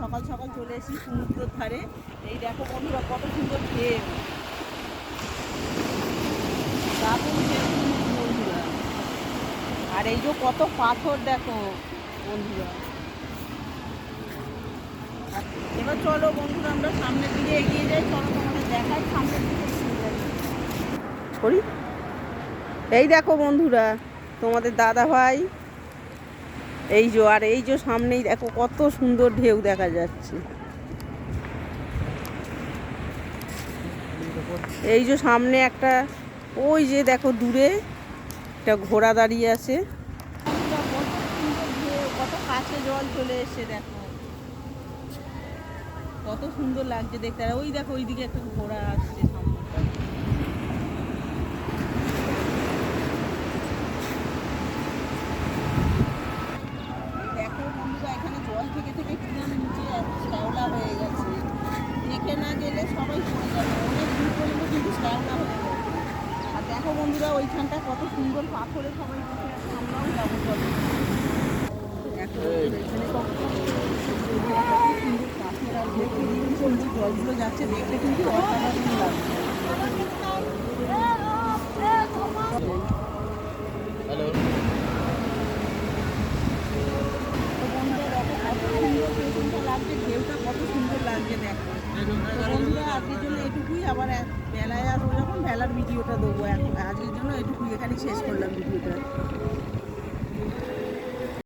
সকাল সকাল চলে এসেছি সমুদ্রের ধারে। এই দেখো বন্ধুরা কত সুন্দর ঢেউ, দারুণ ঢেউ বন্ধুরা। আর এই যে কত পাথর দেখো বন্ধুরা। এবার চলো বন্ধুরা আমরা সামনের দিকে এগিয়ে যাই, চলো তোমাদের দেখাই সামনের দিকে এগিয়ে যাই। করি এই দেখো বন্ধুরা তোমাদের দাদা ভাই, এই যে আর এই যে সামনেই দেখো কত সুন্দর ঢেউ দেখা যাচ্ছে। এই যে সামনে একটা, ওই যে দেখো দূরে একটা ঘোড়া দাঁড়িয়ে আছে। কত কাছে জল চলে এসছে দেখো, কত সুন্দর লাগছে দেখতে। আর ওই দেখো ওইদিকে একটা ঘোড়া আসছে সামনে। দেখো বন্ধুরা এখানে জল থেকে থেকে কিরম নিচে শ্যাওলা হয়ে গেছে, দেখে না গেলে সবাই পড়ে যাবে, অনেক দূর পর্যন্ত কিন্তু শ্যাওলা হয়ে গেছে। আর দেখো বন্ধুরা ওইখানটা কত সুন্দর পাথরে সবাই বসে আছে, আমরাও যাবো চলো। দেখো এখানে কত সুন্দর পাথর, আর দেখতে শুনছি জলগুলো যাচ্ছে, দেখতে কিন্তু অসাধারণ লাগছে। হ্যালো। লাগছে ঢেউটা কত সুন্দর লাগছে দেখো। তো বন্ধুরা আজকের জন্য এটুকুই, আবার বেলায় আসবো যখন বেলার ভিডিওটা দেবো। এখন আজকের জন্য এটুকুই, এখানে শেষ করলাম ভিডিওটা।